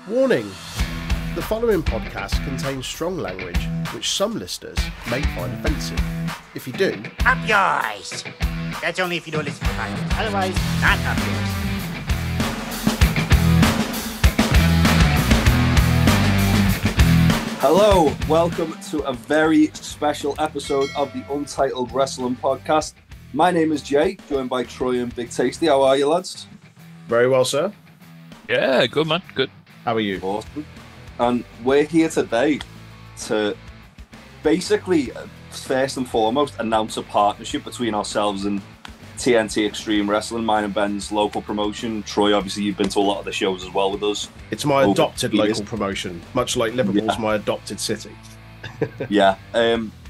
Warning! The following podcast contains strong language which some listeners may find offensive. If you do, up yours! That's only if you don't listen to podcasts. Otherwise, not up yours. Hello, welcome to a very special episode of the Untitled Wrestling Podcast. My name is Jay, joined by Troy and Big Tasty. How are you, lads? very well, sir. Yeah, good man, good. How are you? Awesome. And we're here today to basically, first and foremost, announce a partnership between ourselves and TNT Extreme Wrestling, mine and Ben's local promotion. Troy, obviously, you've been to a lot of the shows as well with us. It's my adopted local promotion, much like Liverpool's my adopted city. Yeah.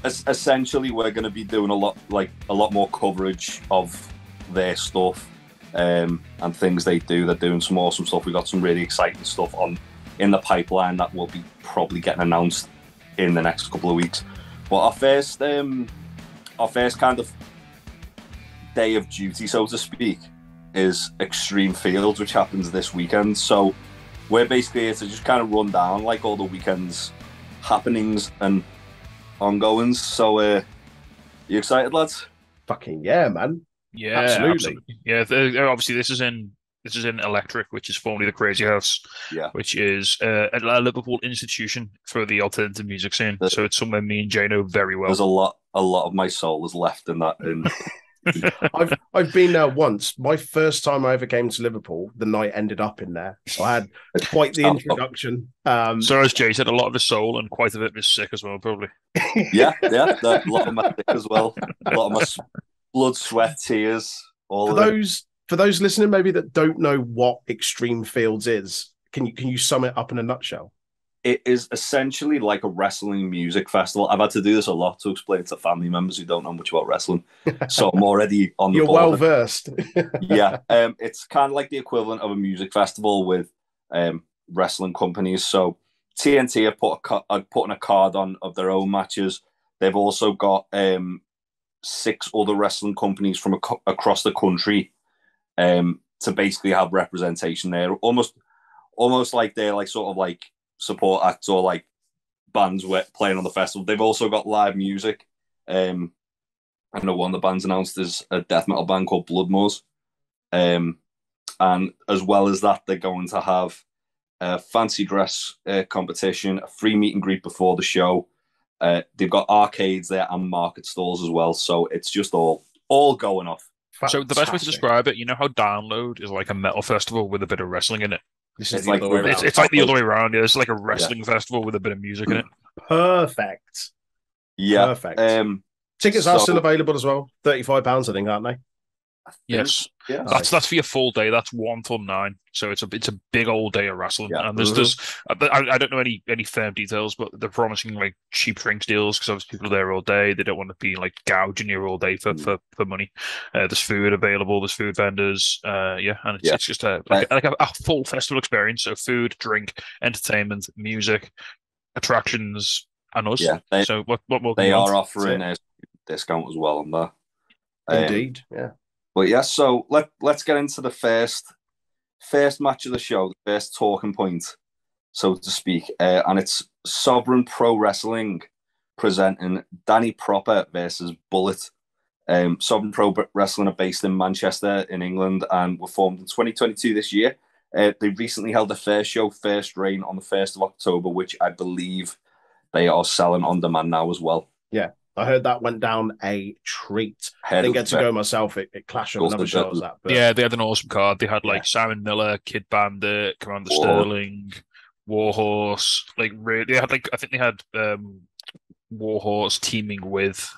Essentially, we're going to be doing a lot more coverage of their stuff and things they do. They're doing some awesome stuff. We've got some really exciting stuff in the pipeline that will be probably getting announced in the next couple of weeks. But our first kind of day of duty, so to speak, is Extreme Fields, which happens this weekend. So we're basically here to just kind of run down like all the weekend's happenings and ongoings. So you excited, lads? Fucking yeah, man. Yeah, absolutely. Yeah, obviously this is in Electric, which is formerly the Crazy House, which is a Liverpool institution for the alternative music scene. So it's somewhere me and Jay know very well. There's a lot of my soul is left in that. I've been there once. My first time I ever came to Liverpool, the night ended up in there. So I had quite the introduction. So as Jay said, a lot of his soul and quite a bit of his sick as well, probably. Yeah, a lot of my sick as well. A lot of my blood, sweat, tears. All For those listening, maybe that don't know what Extreme Fields is, can you sum it up in a nutshell? It is essentially like a wrestling music festival. I've had to do this a lot to explain to family members who don't know much about wrestling. So I'm already on the You're board. well versed. Yeah. It's kind of like the equivalent of a music festival with wrestling companies. So TNT have putting a card on of their own matches. They've also got 6 other wrestling companies from across the country to basically have representation there. Almost like they're like sort of like support acts or like bands playing on the festival. They've also got live music. I know one of the bands announced is a death metal band called Bloodmoors. And as well as that, they're going to have a fancy dress competition, a free meet and greet before the show. They've got arcades there and market stalls as well. So it's just all going off. So the best way to describe it, you know how Download is like a metal festival with a bit of wrestling in it? It's like the other way around. It's like the other way around. Yeah, it's like a wrestling festival with a bit of music in it. Perfect. Yeah. Perfect. Tickets are still available as well. £35, I think, aren't they? Yes. Yeah. That's for your full day. That's 1 till 9. So it's a big old day of wrestling. Yeah. And there's I don't know any firm details, but they're promising like cheap drinks deals because obviously people are there all day. They don't want to be like gouging you all day for money. There's food available. There's food vendors. And it's just a full festival experience. So food, drink, entertainment, music, attractions, and us. Yeah. So what more? They are offering a discount as well on that. Indeed. Yeah. But yeah, so let's get into the first match of the show, the first talking point, so to speak, and it's Sovereign Pro Wrestling presenting Danny Proper versus Bullet. Sovereign Pro Wrestling are based in Manchester in England and were formed in 2022 this year. They recently held their first show, First Reign, on the 1st of October, which I believe they are selling on demand now as well. Yeah. I heard that went down a treat. I didn't get to go myself. It clashed with another show. Yeah, they had an awesome card. They had like Simon Miller, Kid Bandit, Commander Sterling, Warhorse. Like really, they had I think they had Warhorse teaming with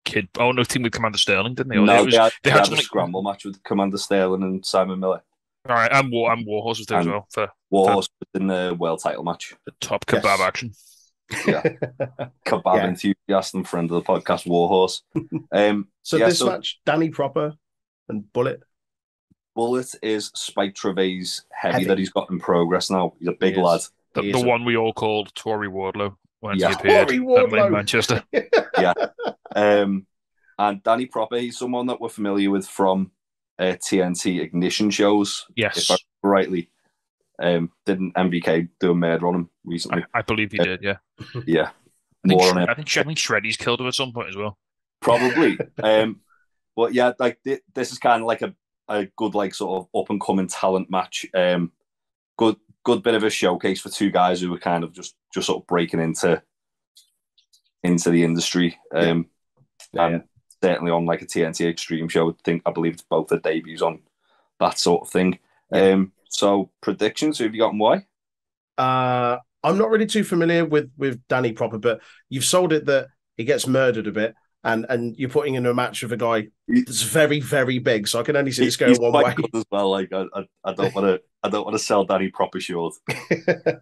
teaming with Commander Sterling, didn't they? No, they had a scramble match with Commander Sterling and Simon Miller. All right, and Warhorse was there as well. Warhorse was in the world title match. The top kebab action. Yeah, kebab enthusiast and friend of the podcast, Warhorse. This match, Danny Proper and Bullet. Bullet is Spike Trevay's heavy that he's got in progress now. He's a big lad. The one we all called Tory Wardlow when he appeared in Manchester. Yeah. And Danny Proper, he's someone that we're familiar with from TNT Ignition shows. Yes. If I remember rightly. Didn't MVK do a murder on him recently? I believe he did, yeah. Yeah. I think Shreddy's killed him at some point as well. Probably. But yeah, like this is kind of like a good like sort of up and coming talent match. Good bit of a showcase for two guys who were kind of just sort of breaking into the industry. And certainly on like a TNT Extreme show, I believe it's both their debuts on that sort of thing. So predictions, who have you got and why? I'm not really too familiar with Danny Proper, but you've sold it that he gets murdered a bit, and you're putting in a match with a guy that's very, very big. So I can only see this going one way. Good as well. Like I don't want to sell Danny Proper short.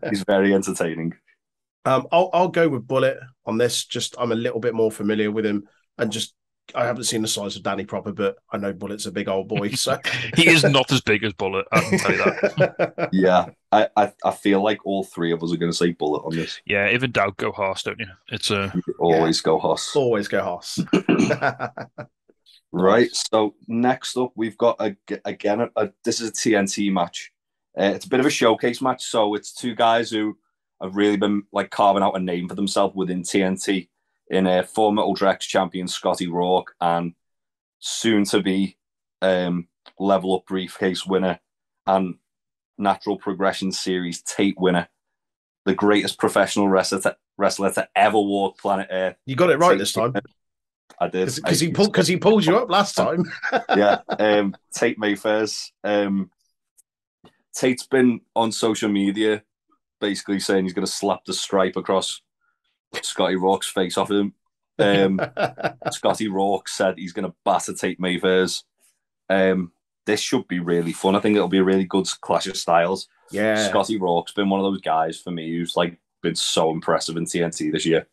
He's very entertaining. I'll go with Bullet on this. Just I'm a little bit more familiar with him, and just I haven't seen the size of Danny Proper, but I know Bullet's a big old boy. So he is not as big as Bullet. I can tell you that. Yeah, I feel like all three of us are going to say Bullet on this. Yeah, even doubt go Haas, don't you? It's always go Haas. Always go Haas. Right. So next up, we've got again this is a TNT match. It's a bit of a showcase match. So it's two guys who have really been like carving out a name for themselves within TNT. In former Ultra X champion Scotty Rourke and soon to be Level Up briefcase winner and Natural Progression Series Tate winner, the greatest professional wrestler to ever walk planet Earth. You got it right this time. I did because he pulled you up last time. Yeah, Tate Mayfairs. Tate's been on social media basically saying he's going to slap the stripe across Scotty Rourke's face off him. Scotty Rourke said he's going to batter Tate Mayfairs. This should be really fun. I think it'll be a really good clash of styles. Yeah, Scotty Rourke's been one of those guys for me who's like been so impressive in TNT this year.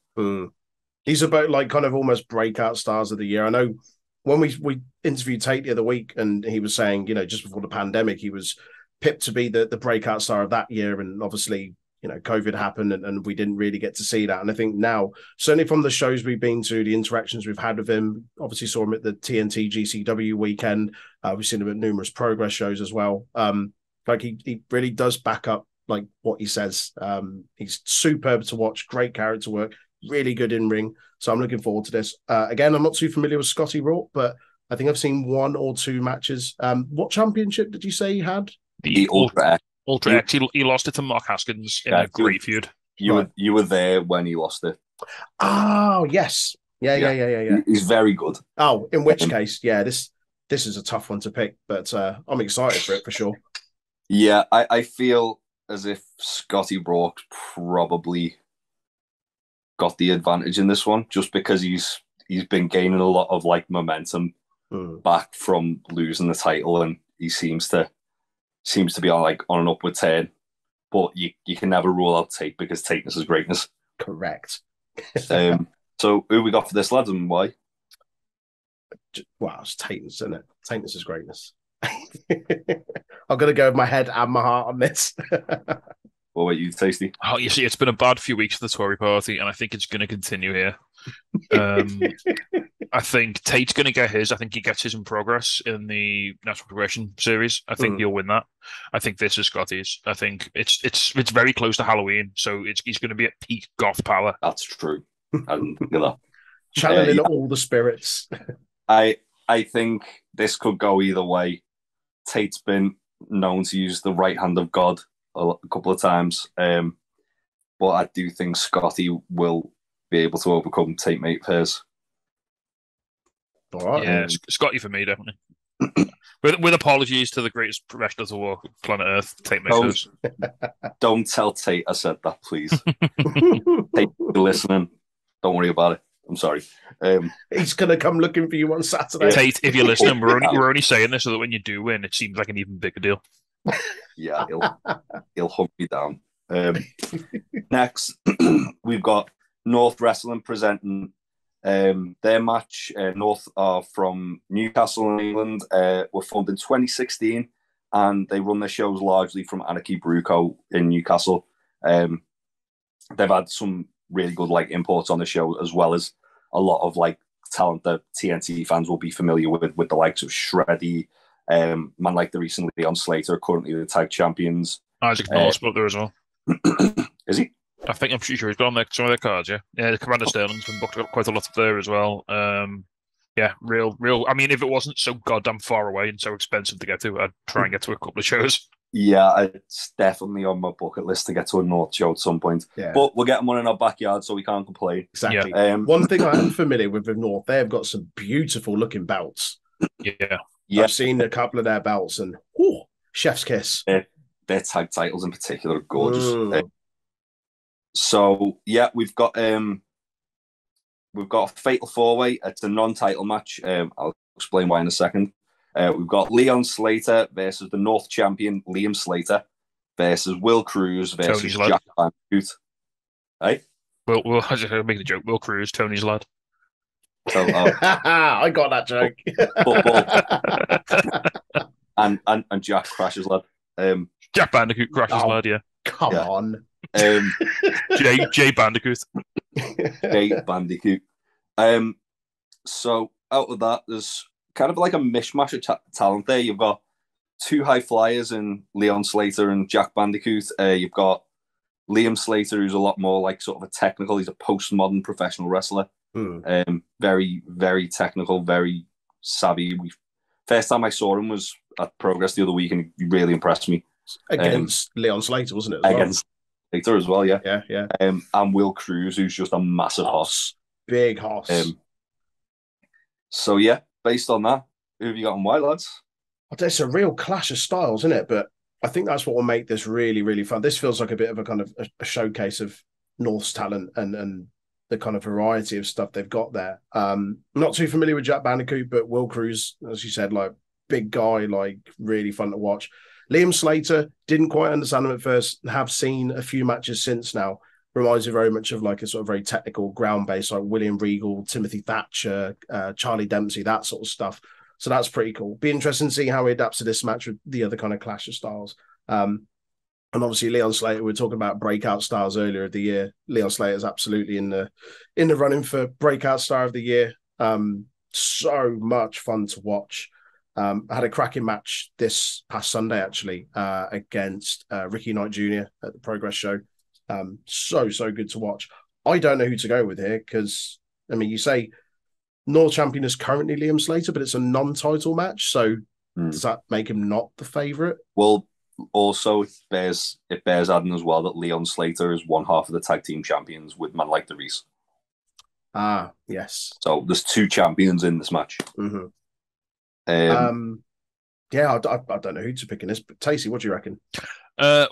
He's about like kind of almost breakout stars of the year. I know when we interviewed Tate the other week, and he was saying, just before the pandemic, he was pipped to be the breakout star of that year, and obviously, COVID happened and we didn't really get to see that. And I think now, certainly from the shows we've been to, the interactions we've had with him, obviously saw him at the TNT GCW weekend. We've seen him at numerous Progress shows as well. Like he really does back up like what he says. He's superb to watch, great character work, really good in ring. So I'm looking forward to this. Again, I'm not too familiar with Scotty Rourke, but I think I've seen one or two matches. What championship did you say he had? The Ultra X. He lost it to Mark Haskins in a great feud. You were there when he lost it. Oh, yes. Yeah. He's very good. Oh, in which case, yeah, this is a tough one to pick, but I'm excited for it for sure. Yeah, I feel as if Scotty Rourke probably got the advantage in this one, just because he's been gaining a lot of like momentum back from losing the title, and he seems to be on an upward turn. But you can never rule out Tate, because Tateness is greatness. Correct. So who we got for this, lads, and why? Wow, it's Tateness, isn't it? Tateness is greatness. I'm going to go with my head and my heart on this. What about you, Tasty? Oh, you see, it's been a bad few weeks for the Tory party, and I think it's going to continue here. I think Tate's going to get his. I think he gets his in Progress in the Natural Progression series. I think he'll win that. I think this is Scotty's. I think it's very close to Halloween, so he's going to be at peak goth power. That's true. And channeling all the spirits. I think this could go either way. Tate's been known to use the right hand of God a couple of times, but I do think Scotty will be able to overcome Tate Mayfairs. All right. Yeah, Scotty for me, definitely. with apologies to the greatest professional to walk planet Earth, Tate Mayfairs. Don't tell Tate I said that, please. Tate, you're listening. Don't worry about it. I'm sorry. He's going to come looking for you on Saturday. Tate, if you're listening, we're only saying this so that when you do win, it seems like an even bigger deal. Yeah, he'll hunt me down. Next, we've got North Wrestling presenting their match. North are from Newcastle in England. Were formed in 2016, and they run their shows largely from Anarchy Brewco in Newcastle. They've had some really good imports on the show, as well as a lot of talent that TNT fans will be familiar with the likes of Shreddy, man like the recently on Slater, currently the tag champions, Isaac North's up there as well. Is he? I'm pretty sure he's got on some of their cards. Yeah, yeah. Commander Sterling's been booked up quite a lot up there as well. Yeah, real. I mean, if it wasn't so goddamn far away and so expensive to get to, I'd try and get to a couple of shows. Yeah, it's definitely on my bucket list to get to a North show at some point. Yeah. But we're getting one in our backyard, so we can't complain. Exactly. Yeah. One thing I am familiar with North, they've got some beautiful looking belts. Yeah. I've seen a couple of their belts and chef's kiss. Their tag titles in particular are gorgeous. So yeah, we've got a fatal four-way. It's a non-title match. I'll explain why in a second. We've got Leon Slater versus the North champion Liam Slater versus Will Cruz versus Jack Bandicoot. Hey, Will I was making the joke. Will Cruz, Tony's lad. So, I got that joke. Football and Jack Crash's lad. Jack Bandicoot, Crash's lad. Yeah. Come on. Jay Bandicoot. Jay Bandicoot. So out of that, there's kind of like a mishmash of talent there. You've got two high flyers in Leon Slater and Jack Bandicoot. You've got Liam Slater, who's a lot more like sort of a technical. He's a postmodern professional wrestler. Very, very technical, very savvy. First time I saw him was at Progress the other week, and he really impressed me. Against Leon Slater, wasn't it? Against Slater as well, yeah. Yeah. And Will Cruz, who's just a massive hoss. Big hoss. So yeah, based on that, who have you got on why, lads? It's a real clash of styles, isn't it? But I think that's what will make this really, really fun. This feels like a bit of a kind of a showcase of North's talent and the kind of variety of stuff they've got there. Not too familiar with Jack Bandicoot, but Will Cruz, as you said, like big guy, like really fun to watch. Liam Slater, didn't quite understand him at first, have seen a few matches since now. Reminds me very much of like a sort of very technical ground-based, like William Regal, Timothy Thatcher, Charlie Dempsey, that sort of stuff. So that's pretty cool. Be interesting to see how he adapts to this match with the other kind of clash of styles. And obviously Leon Slater, we were talking about breakout stars earlier of the year. Leon Slater is absolutely in the running for breakout star of the year. So much fun to watch. I had a cracking match this past Sunday, actually, against Ricky Knight Jr. at the Progress show. So good to watch. I don't know who to go with here because, I mean, you say North champion is currently Liam Slater, but it's a non-title match. So does that make him not the favourite? Well, also it bears adding as well that Leon Slater is one half of the tag team champions with man like the Reese. Ah, yes. So there's two champions in this match. Mm-hmm. Yeah, I don't know who to pick in this, but Tacey, what do you reckon? I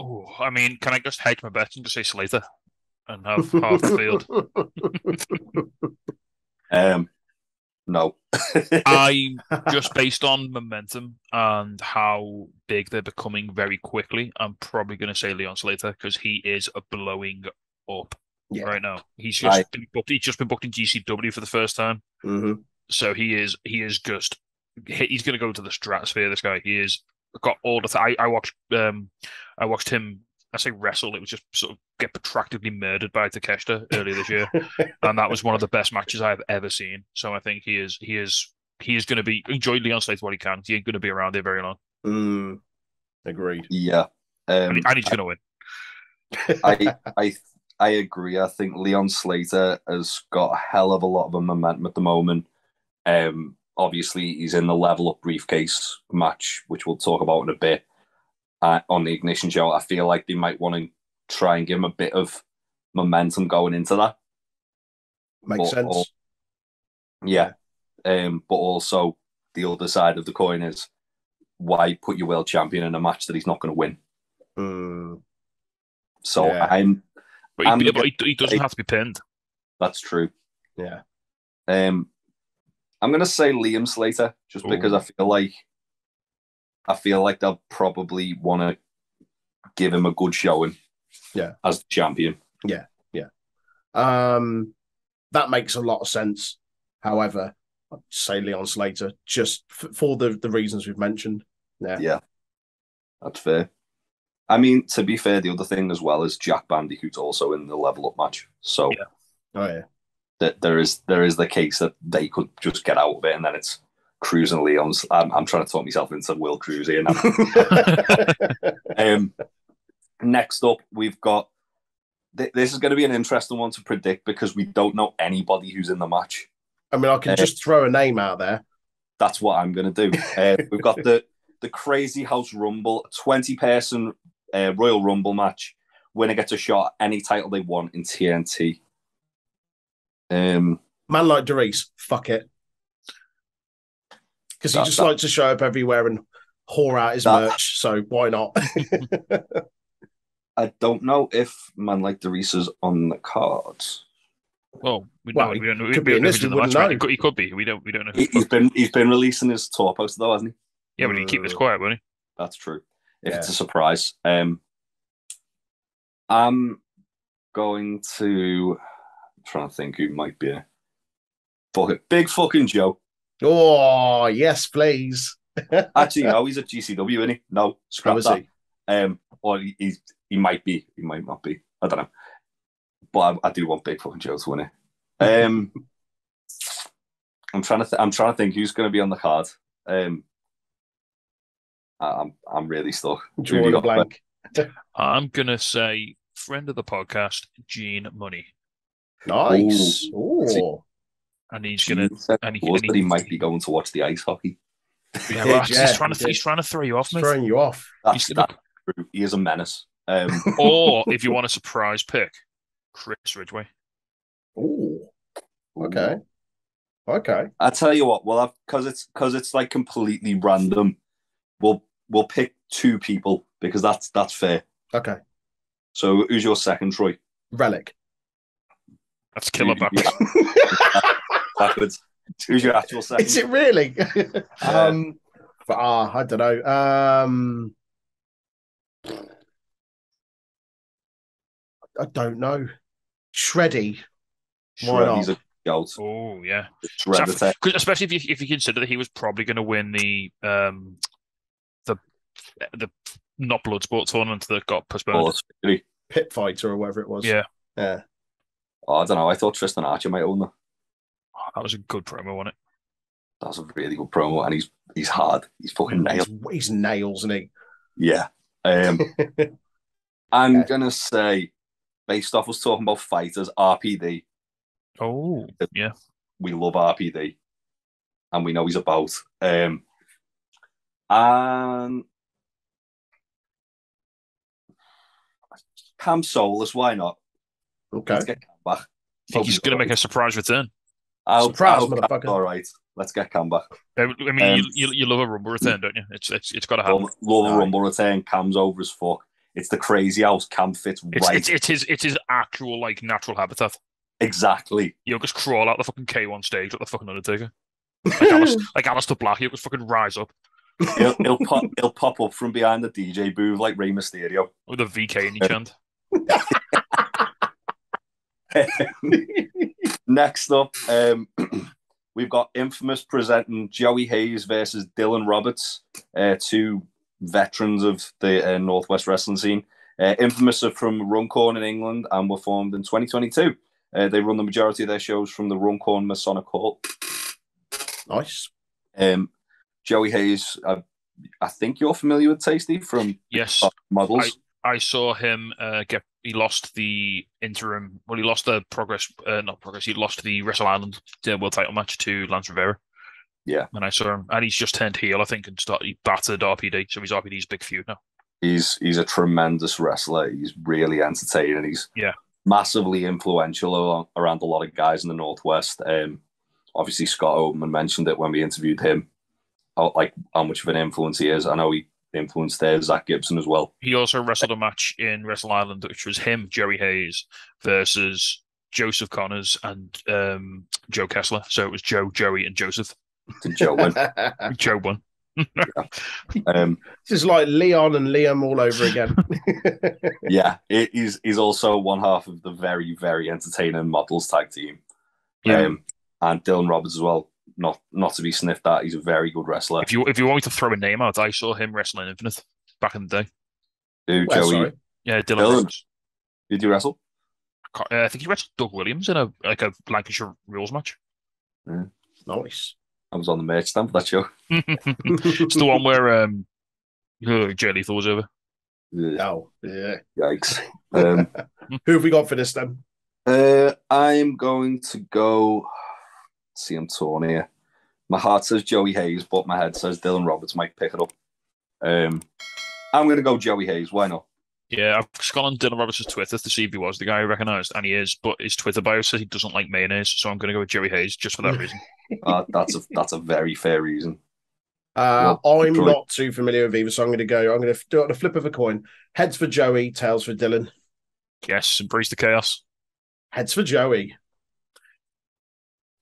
mean, can I just hedge my bet and just say Slater and have half the field? No. I'm just based on momentum and how big they're becoming very quickly. I'm probably going to say Leon Slater because he is blowing up right now. He's just been booked. He's just been booked in GCW for the first time. Mm-hmm. So he is just. He's going to go to the stratosphere. This guy, he has got all the. I watched him. I say wrestle. It was just sort of get protractedly murdered by Takeshita earlier this year, and that was one of the best matches I've ever seen. So I think he is going to be enjoy Leon Slater what he can. He ain't going to be around here very long. Agreed. Yeah, and he's going to win. I agree. I think Leon Slater has got a hell of a lot of momentum at the moment. Obviously, he's in the level up briefcase match, which we'll talk about in a bit on the Ignition show. I feel like they might want to try and give him a bit of momentum going into that. Makes sense. Yeah. But also, the other side of the coin is why put your world champion in a match that he's not going to win? So yeah. But he doesn't have to be pinned. That's true. Yeah. I'm going to say Liam Slater just because I feel like they'll probably want to give him a good showing. Yeah, as the champion. Yeah. That makes a lot of sense. However, I'd say Leon Slater just for the reasons we've mentioned. Yeah, that's fair. I mean, to be fair, the other thing as well is Jack Bandicoot's also in the level up match. So there is the case that they could just get out of it, and then it's Cruz and Leon's. I'm trying to talk myself into Will Cruz here now. Next up, we've got this is going to be an interesting one to predict because we don't know anybody who's in the match. I mean, I can just throw a name out there. That's what I'm going to do. We've got the Crazy House Rumble, 20-person Royal Rumble match. Winner gets a shot at any title they want in TNT. Man like Darius, fuck it. Because he just likes to show up everywhere and whore out his merch, so why not? I don't know if man like Darius is on the cards. Well, we don't know. Could be in this. We wouldn't know. He could be. We don't know. He's been releasing his tour poster though, hasn't he? Yeah, but he keep this quiet, won't he? That's true. If it's a surprise, I'm going to. I'm trying to think who might be. Big fucking Joe. Oh yes, please. Actually, no, he's at GCW, isn't he? No, scrap that. Or he might be. He might not be. I don't know. But I do want Big fucking Joe to win it. I'm trying to think who's going to be on the card. I'm really stuck. Drawing a blank. I'm gonna say friend of the podcast, Gene Money. Nice. Ooh. And he's gonna. He might be going to watch the ice hockey. Yeah, well, he's trying to throw you off, mate. Throwing you off. That's true. He is a menace. Or if you want a surprise pick, Chris Ridgway. Oh. Okay. I tell you what. Well, because it's like completely random. We'll pick two people because that's fair. Okay. So who's your second, Troy? Relic. That's killer backwards. Who's your actual second? Is it really? I don't know. I don't know. Shreddy. Why not? A goat. Oh yeah. Especially if you consider that he was probably going to win the not Bloodsport tournament that got postponed. Pit Fighter or whatever it was. Yeah. Oh, I don't know. I thought Tristan Archer might own that. Oh, that was a good promo, wasn't it? That was a really good promo, and he's hard. He's fucking nails. He's nails, isn't he? Yeah. I'm gonna say, based off us talking about fighters, RPD. Oh, yeah. We love RPD, and we know he's about. And Cam Soulless, why not? Okay. Let's get Cam back. I think he's going to make a surprise return. Surprise, motherfucker. All right, let's get Cam back. I mean, you love a Rumble return, don't you? It's got to happen. Love a Rumble return. Cam's over as fuck. It's the crazy house. Cam fits right. It's his actual like natural habitat. Exactly. He'll just crawl out the fucking K1 stage like the fucking Undertaker. Like Alistair Black, he'll just fucking rise up. He'll pop up from behind the DJ booth like Rey Mysterio with a VK in each hand. Next up, we've got Infamous presenting Joey Hayes versus Dylan Roberts, two veterans of the Northwest wrestling scene. Infamous are from Runcorn in England and were formed in 2022. They run the majority of their shows from the Runcorn Masonic Hall. Nice. Joey Hayes, I think you're familiar with Tasty from Models. I saw him he lost the interim. Well, he lost the He lost the Wrestle Island world title match to Lance Rivera. Yeah, and I saw him, and he's just turned heel, I think, and he battered RPD. So he's RPD's big feud now. He's a tremendous wrestler. He's really entertaining. He's massively influential around a lot of guys in the Northwest. Obviously, Scott Oldman mentioned it when we interviewed him, like how much of an influence he is. I know he influenced Zach Gibson as well. He also wrestled a match in Wrestle Island, which was him, Joey Hayes, versus Joseph Connors and Joe Kessler. So it was Joe, Joey, and Joseph. Did Joe win? Joe won. This is like Leon and Liam all over again. Yeah, he's also one half of the very, very entertaining Models tag team. Yeah. And Dylan Roberts as well. Not to be sniffed at. He's a very good wrestler. If you want me to throw a name out, I saw him wrestling Infinite back in the day. Joey? Sorry? Yeah, Dylan Roberts. Did you wrestle? I think he wrestled Doug Williams in a Lancashire rules match. Yeah. Nice. I was on the merch stand for that show. It's the one where Jay Lethal was over. Oh, yeah. Yikes. Who have we got for this then? I'm going to go. See, I'm torn here. My heart says Joey Hayes, but my head says Dylan Roberts might pick it up. I'm going to go Joey Hayes. Why not? Yeah, I've just gone on Dylan Roberts' Twitter to see if he was the guy I recognised, and he is, but his Twitter bio says he doesn't like mayonnaise, so I'm going to go with Joey Hayes just for that reason. That's a very fair reason. I'm not too familiar with either, so I'm going to do it on a flip of a coin. Heads for Joey, tails for Dylan. Yes, embrace the chaos. Heads for Joey.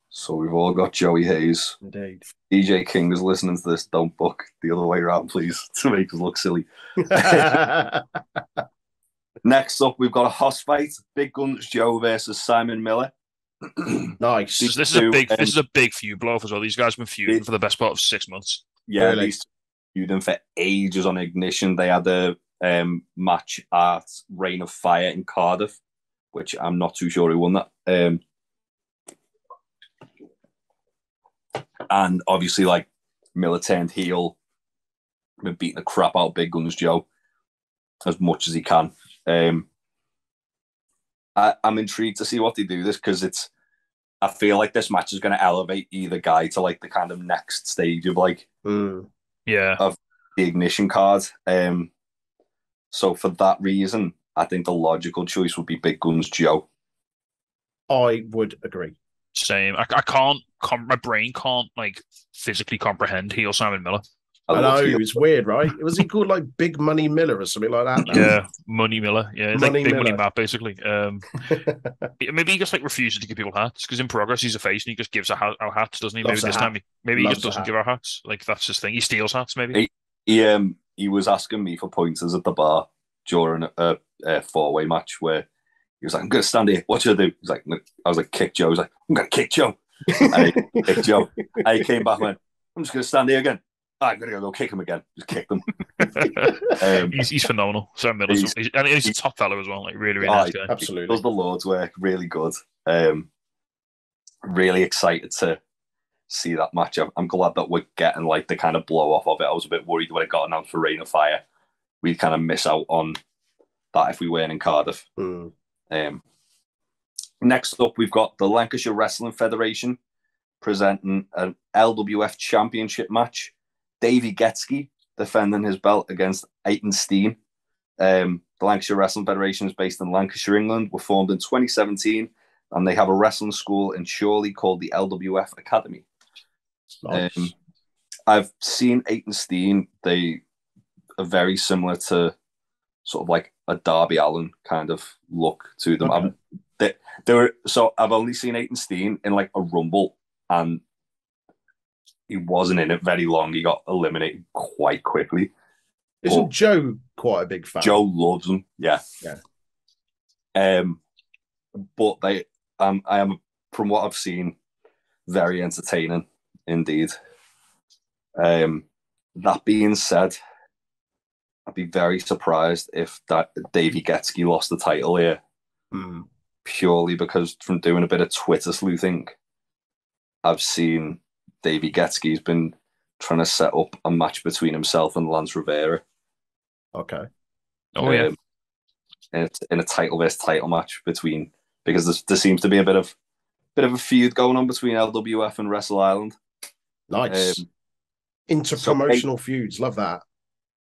So we've all got Joey Hayes. Indeed. DJ King is listening to this. Don't book the other way around, please, to make us look silly. Next up, we've got a hoss fight: Big Guns Joe versus Simon Miller. Nice. This is a big feud blow as well. These guys have been feuding for the best part of 6 months. Yeah, really? These feuding for ages on Ignition. They had a match at Reign of Fire in Cardiff, which I'm not too sure who won that. And obviously, like, Miller turned heel, been beating the crap out of Big Guns Joe as much as he can. I'm intrigued to see what they do this, because I feel like this match is going to elevate either guy to like the kind of next stage of like of the Ignition card. So for that reason, I think the logical choice would be Big Guns Joe. I would agree. Same. I can't. My brain can't like physically comprehend heel Simon Miller. I know, it's weird, right? Was he called like Big Money Miller or something like that? Yeah, Money Miller. Yeah, it's like Big Miller. Money Matt, basically. Maybe he just like refuses to give people hats, because in Progress he's a face and he just gives out hats, doesn't he? Maybe this time he just doesn't give out hats. Like, that's his thing. He steals hats, maybe. He was asking me for pointers at the bar during a four-way match where he was like, "I'm going to stand here. What should I do?" He's like, I was like, "Kick Joe." He's like, "I'm going to kick Joe." And I kicked Joe. I came back and went, "I'm just going to stand here again. I'm going to go kick him again." Just kicked him. He's phenomenal. Sam Miller's and he's a top fellow as well. Like, really, really nice guy. Absolutely. He does the Lord's work. Really good. Really excited to see that match. I'm glad that we're getting like the kind of blow off of it. I was a bit worried when it got announced for Reign of Fire. We'd kind of miss out on that if we weren't in Cardiff. Next up, we've got the Lancashire Wrestling Federation presenting an LWF Championship match. Davey Getsky defending his belt against Aiton Steen. The Lancashire Wrestling Federation is based in Lancashire, England. Were formed in 2017, and they have a wrestling school in Chorley called the LWF Academy. Nice. I've seen Aiton Steen. They are very similar to sort of like a Darby Allin kind of look to them. Okay. I've only seen Aiton Steen in like a Rumble, and he wasn't in it very long. He got eliminated quite quickly. Isn't Joe quite a big fan? Joe loves him. Yeah. But I am, from what I've seen, very entertaining indeed. That being said, I'd be very surprised if that Davey Getsky lost the title here. Purely because from doing a bit of Twitter sleuthing, I've seen Davey Getsky's been trying to set up a match between himself and Lance Rivera. Okay. Oh, yeah. In a title versus title match because there seems to be a bit of a feud going on between LWF and Wrestle Island. Nice. Inter-promotional feuds. Love that.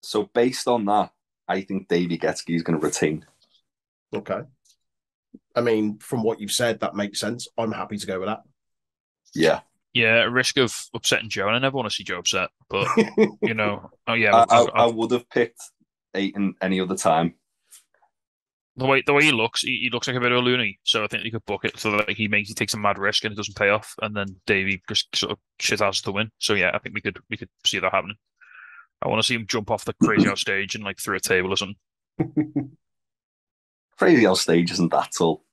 So based on that, I think Davey Getsky is going to retain. Okay. I mean, from what you've said, that makes sense. I'm happy to go with that. Yeah. Yeah, at risk of upsetting Joe, and I never want to see Joe upset, but, you know, I would have picked Aiton any other time. The way he looks like a bit of a loony, so I think he could book it so that he takes a mad risk and it doesn't pay off, and then Davey just sort of shit ass to win. So yeah, I think we could see that happening. I want to see him jump off the Crazy House stage and like through a table or something. Crazy House stage isn't that tall.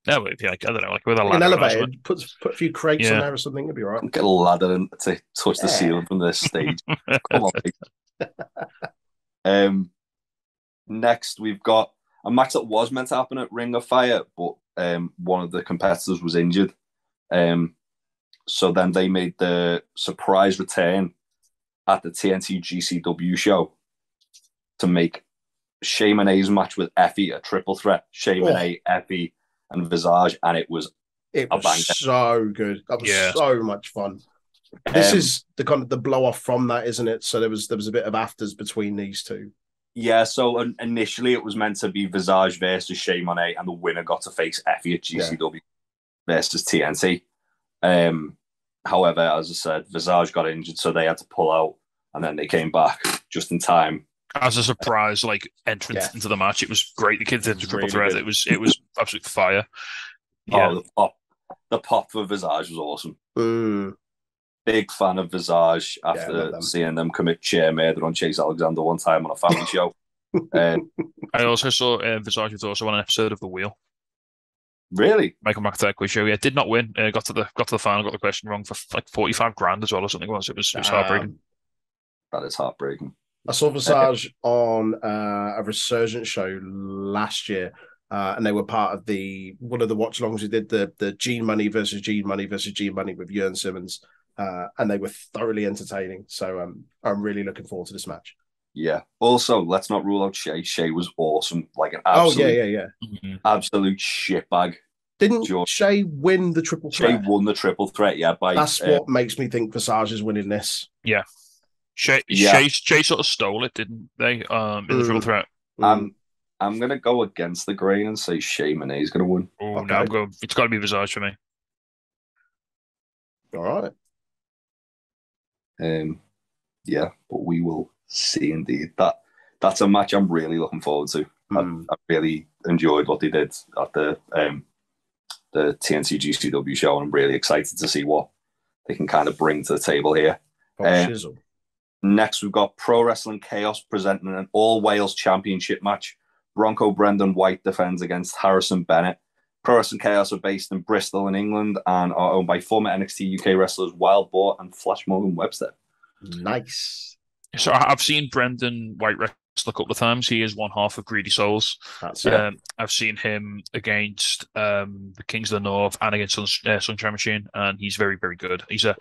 No, but I don't know, like with a ladder. An elevator, put a few crates on there or something, it'd be right. Get a ladder to touch the ceiling from this stage. Come on. Next, we've got a match that was meant to happen at Ring of Fire, but one of the competitors was injured. So then they made the surprise return at the TNT GCW show to make Shea Monae's match with Effie, a triple threat. Shea Monae, Effie, and Visage, and it was a banger. So good. That was so much fun. This is the kind of the blow off from that, isn't it? So there was a bit of afters between these two. Yeah, so initially it was meant to be Visage versus Shea Monae, and the winner got to face Effie at GCW versus TNT. However, as I said, Visage got injured, so they had to pull out, and then they came back just in time. As a surprise, entrance into the match, it was great. The kids did the triple threat. It was absolute fire. Yeah. Oh, the pop for Visage was awesome. Big fan of Visage after seeing them commit chair murder on Chase Alexander one time on a family show. I also saw Visage was also on an episode of The Wheel. Really? Michael McIntyre quiz show. Yeah, did not win. Got to the final, got the question wrong for like 45 grand as well or something. It was heartbreaking. That is heartbreaking. I saw Visage on a Resurgence show last year, and they were part of one of the watch-alongs. We did the Gene Money versus Gene Money versus Gene Money with Jurn Simmons, and they were thoroughly entertaining. So I'm really looking forward to this match. Yeah. Also, let's not rule out Shea. Shea was awesome, like an absolute, absolute shitbag. Didn't Shea win the triple threat? Shea won the triple threat. Yeah, that's what makes me think Visage is winning this. Yeah. Shea sort of stole it, didn't they? In the triple threat. I'm gonna go against the grain and say Shea Monae is gonna win. Oh no, it's got to be Visage for me. All right. Yeah, but we will see. Indeed, that's a match I'm really looking forward to. I really enjoyed what they did at the TNT GCW show, and I'm really excited to see what they can kind of bring to the table here. Next, we've got Pro Wrestling Chaos presenting an All Wales Championship match. Bronco Brendan White defends against Harrison Bennett. Pro Wrestling Chaos are based in Bristol in England and are owned by former NXT UK wrestlers Wild Boar and Flash Morgan Webster. Nice. So I've seen Brendan White wrestle a couple of times. He is one half of Greedy Souls. That's it. I've seen him against the Kings of the North and against Sunshine Machine, and he's very, very good. He's got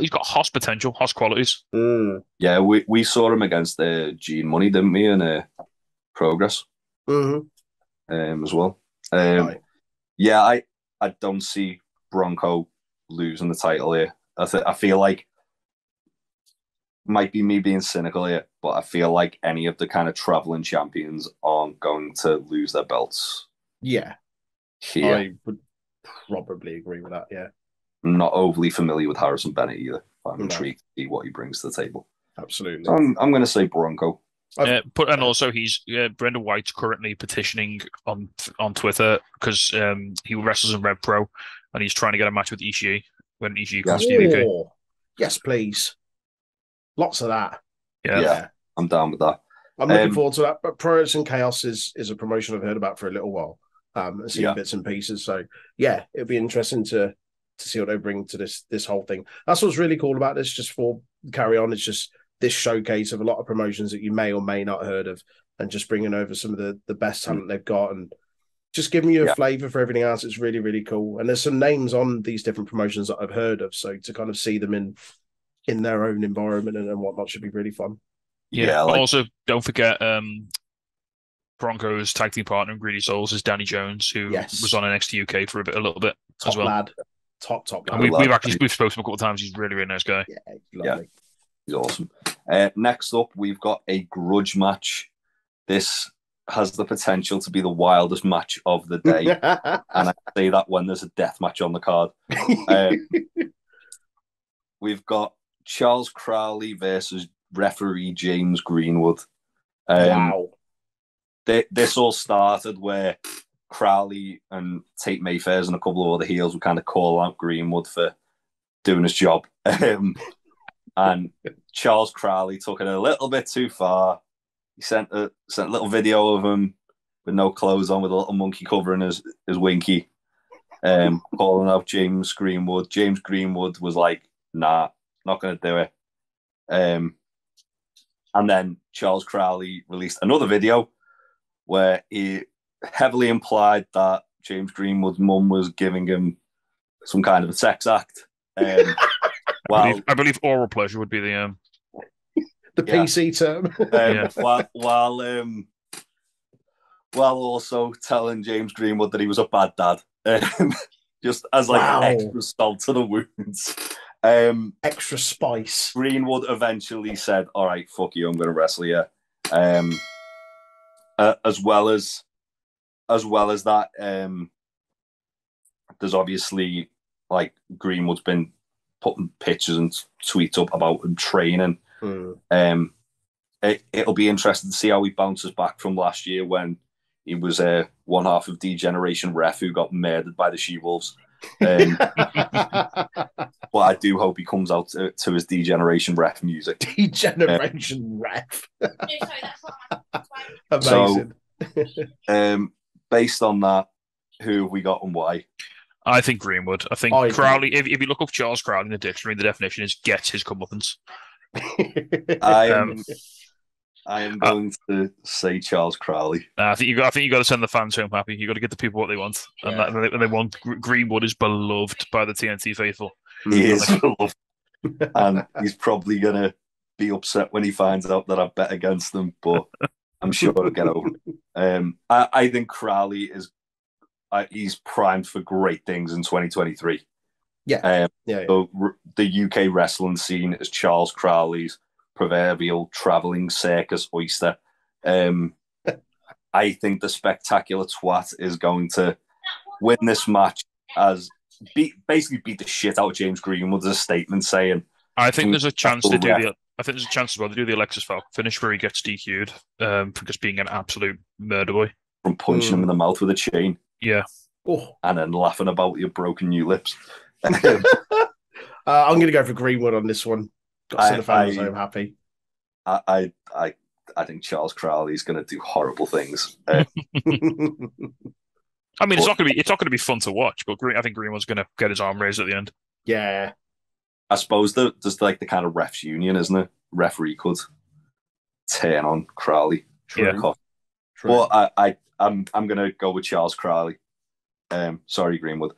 he's got Hoss potential, Hoss qualities. Yeah, we saw him against Gene Money, didn't we, in Progress? As well. Yeah, I don't see Bronco losing the title here. I feel like, might be me being cynical here, but I feel like any of the kind of traveling champions aren't going to lose their belts. Yeah. Here. I would probably agree with that, yeah. I'm not overly familiar with Harrison Bennett either. I'm intrigued to see what he brings to the table. Absolutely. So I'm going to say Bronco. And also, he's Brendan White's currently petitioning on Twitter because he wrestles in Rev Pro, and he's trying to get a match with Ishii when Ishii comes to the UK. Yes, please. Lots of that. Yeah, I'm down with that. I'm looking forward to that. But Pro Wrestling Chaos is a promotion I've heard about for a little while. And seeing bits and pieces. So yeah, it'd be interesting to see what they bring to this whole thing. That's what's really cool about this. Just for carry on, it's just this showcase of a lot of promotions that you may or may not heard of, and just bringing over some of the best talent they've got, and just giving you a flavour for everything else. It's really, really cool. And there's some names on these different promotions that I've heard of, so to kind of see them in their own environment and whatnot should be really fun. Yeah, but also don't forget Bronco's tag team partner in Greedy Souls is Danny Jones, who was on NXT UK for a little bit as well. Lad. Top lad. We've spoken to him a couple of times. He's a really, really nice guy. Yeah, lovely. He's awesome. Next up, we've got a grudge match. This has the potential to be the wildest match of the day. And I say that when there's a death match on the card. We've got Charles Crowley versus referee James Greenwood. Wow. This all started where Crowley and Tate Mayfair and a couple of other heels would kind of call out Greenwood for doing his job. And Charles Crowley took it a little bit too far. He sent a little video of him with no clothes on, with a little monkey covering his winky, calling out James Greenwood. James Greenwood was like, nah, not going to do it. And then Charles Crowley released another video where he heavily implied that James Greenwood's mum was giving him some kind of a sex act. I believe oral pleasure would be the The PC term. While also telling James Greenwood that he was a bad dad, just as like extra salt to the wounds. Extra spice. Greenwood eventually said, "All right, fuck you, I'm going to wrestle you." As well as that, there's obviously like Greenwood's been putting pictures and tweets up about him training. It'll be interesting to see how he bounces back from last year when he was one half of D-Generation Ref who got murdered by the She-Wolves. But I do hope he comes out to his D-Generation Ref music. D-Generation Ref. Amazing. So, based on that, who have we got and why? I think Greenwood. I think Crowley, if you look up Charles Crowley in the dictionary, the definition is gets his comeuppance. I am going to say Charles Crowley. I think you got to send the fans home happy. You got to get the people what they want, and they want. Greenwood is beloved by the TNT faithful. He is beloved, and he's probably gonna be upset when he finds out that I bet against them. But I'm sure he'll get over. I think Crowley is. He's primed for great things in 2023. So the UK wrestling scene is Charles Crowley's proverbial traveling circus oyster. I think the spectacular twat is going to win this match basically beat the shit out of James Greenwood as a statement saying. I think there's a chance to do the. I think there's a chance as well to do the Alexis Falcon finish where he gets DQ'd for just being an absolute murder boy. From punching him in the mouth with a chain. Yeah. And then laughing about your broken new lips. I'm going to go for Greenwood on this one. Got to send the fans home happy. I think Charles Crowley is going to do horrible things. I mean, it's not going to be fun to watch, but I think Greenwood's going to get his arm raised at the end. Yeah. I suppose there's like the kind of refs union, isn't it? Referee could turn on Crowley. True. But I'm going to go with Charles Crowley. Sorry, Greenwood.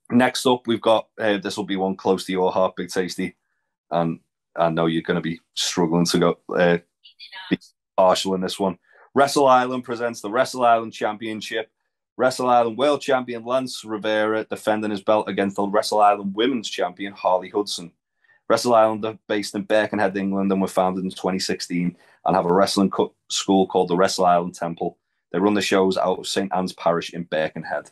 Next up, we've got this will be one close to your heart, Big Tasty, and I know you're going to be struggling to go be partial in this one. Wrestle Island presents the Wrestle Island Championship. Wrestle Island World Champion Lance Rivera defending his belt against the Wrestle Island Women's Champion Harley Hudson. Wrestle Island are based in Birkenhead, England, and were founded in 2016 and have a wrestling school called the Wrestle Island Temple. They run the shows out of St. Anne's Parish in Birkenhead.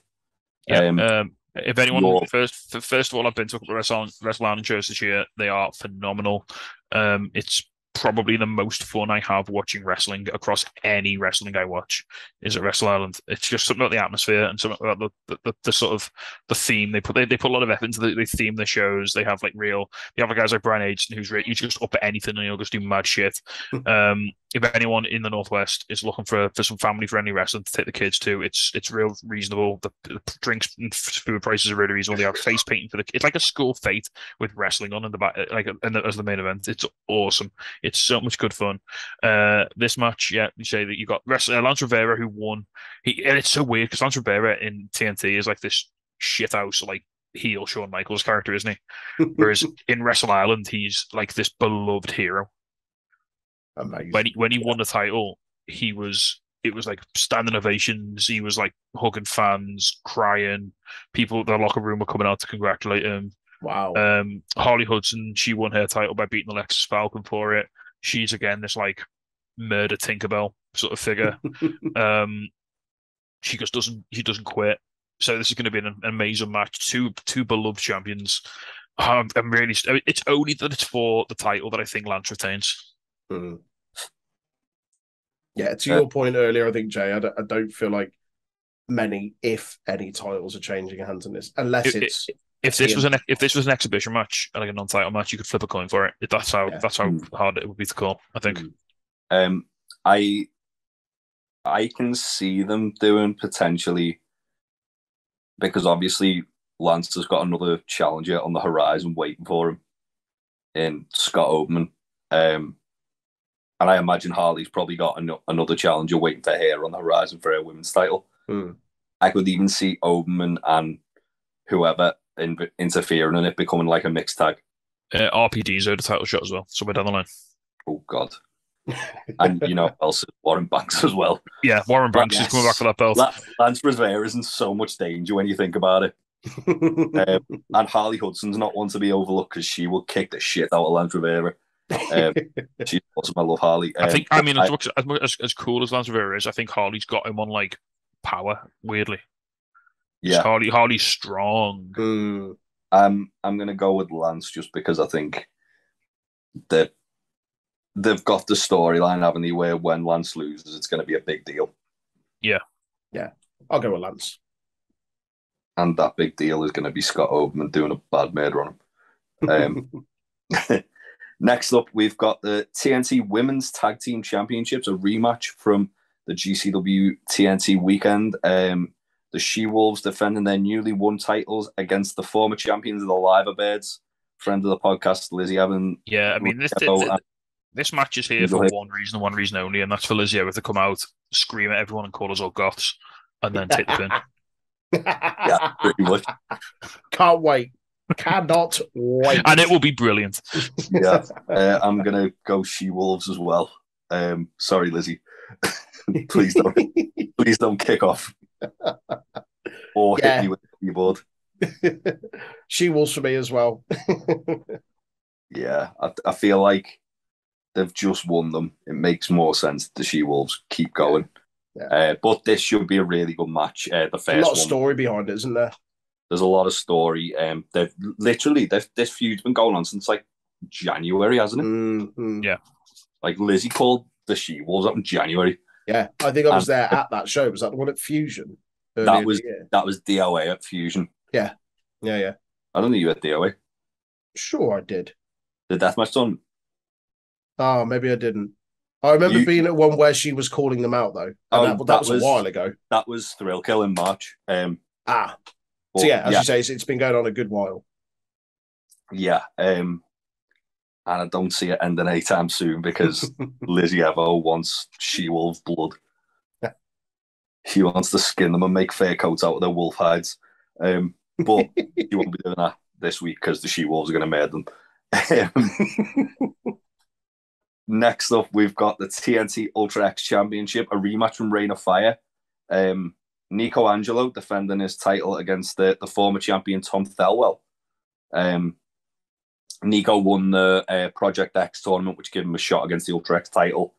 If anyone, first of all, I've been to Wrestle Island shows this year. They are phenomenal. It's probably the most fun I have watching wrestling across any wrestling I watch is at Wrestle Island. It's just something about the atmosphere and something about the sort of the theme they put a lot of effort into the theme the shows. They have guys like Brian Aitchison who's just up at anything and he'll just do mad shit. If anyone in the Northwest is looking for some family friendly wrestling to take the kids to, it's real reasonable. The drinks and food prices are really reasonable. They have face painting it's like a school fete with wrestling on in the back, as the main event. It's awesome. It's so much good fun. This match, you say that you got Lance Rivera who won. And it's so weird because Lance Rivera in TNT is like this shithouse like heel Shawn Michaels character, isn't he? Whereas in Wrestle Island, he's like this beloved hero. Amazing. When he won the title, it was like standing ovations. He was like hugging fans, crying. People in the locker room were coming out to congratulate him. Wow. Harley Hudson, she won her title by beating Alexis Falcon for it. She's again this like murder Tinkerbell sort of figure. She doesn't quit. So this is going to be an amazing match. Two beloved champions. I'm really. It's only that it's for the title that I think Lance retains. Yeah, to your point earlier, I think Jay, I don't feel like many, if any, titles are changing hands in this, unless if this was an exhibition match, like a non-title match, you could flip a coin for it. That's how hard it would be to call. I think. I can see them doing potentially because obviously Lance has got another challenger on the horizon waiting for him in Scott Oberman. And I imagine Harley's probably got another challenger waiting for her on the horizon for her women's title. I could even see Oberman and whoever interfering in it becoming like a mixed tag. RPD's owed a title shot as well, somewhere down the line. Oh God. And you know, also Warren Banks as well. Yeah, Warren Banks is coming back for that belt. Lance Rivera is in so much danger when you think about it. And Harley Hudson's not one to be overlooked because she will kick the shit out of Lance Rivera. She's awesome. I love Harley. As cool as Lance Rivera is, I think Harley's got him on like power. Weirdly, yeah, Harley's strong. I'm gonna go with Lance just because I think they've got the storyline, haven't they, where when Lance loses, it's going to be a big deal. Yeah, I'll go with Lance. And that big deal is going to be Scott Oberman doing a bad murder on him. Next up, we've got the TNT Women's Tag Team Championships, a rematch from the GCW TNT weekend. The She-Wolves defending their newly won titles against the former champions of the Liverbirds, friend of the podcast, Lizzie Evans. Yeah, I mean, this match is here for one reason and one reason only, and that's for Lizzie Evans to come out, scream at everyone and call us all goths, and then take the pin. Yeah, pretty much. Can't wait. Cannot wait. And it will be brilliant. Yeah, I'm going to go She-Wolves as well. Sorry, Lizzie. Please don't kick off. Or hit me with the keyboard. She-Wolves for me as well. Yeah, I feel like they've just won them. It makes more sense the She-Wolves keep going. Yeah. But this should be a really good match. The first a lot of story behind it, isn't there? There's a lot of story. This feud's been going on since like January, hasn't it? Mm-hmm. Yeah. Like Lizzie called the She-Wolves up in January. Yeah, I think I was there at that show. Was that the one at Fusion? That was DOA at Fusion. Yeah. I don't know you at DOA. Sure, I did. The deathmatch done. Oh, maybe I didn't. I remember being at one where she was calling them out though. And that was a while ago. That was Thrill Kill in March. So yeah, as you say, it's been going on a good while. Yeah, and I don't see it ending anytime soon because Lizzie Evo wants She-Wolf blood. She wants to skin them and make fur coats out of their wolf hides. But she won't be doing that this week because the She-Wolves are going to murder them. Next up, we've got the TNT Ultra X Championship, a rematch from Reign of Fire. Nico Angelo defending his title against the former champion Tom Thelwell. Nico won the Project X tournament, which gave him a shot against the Ultra X title,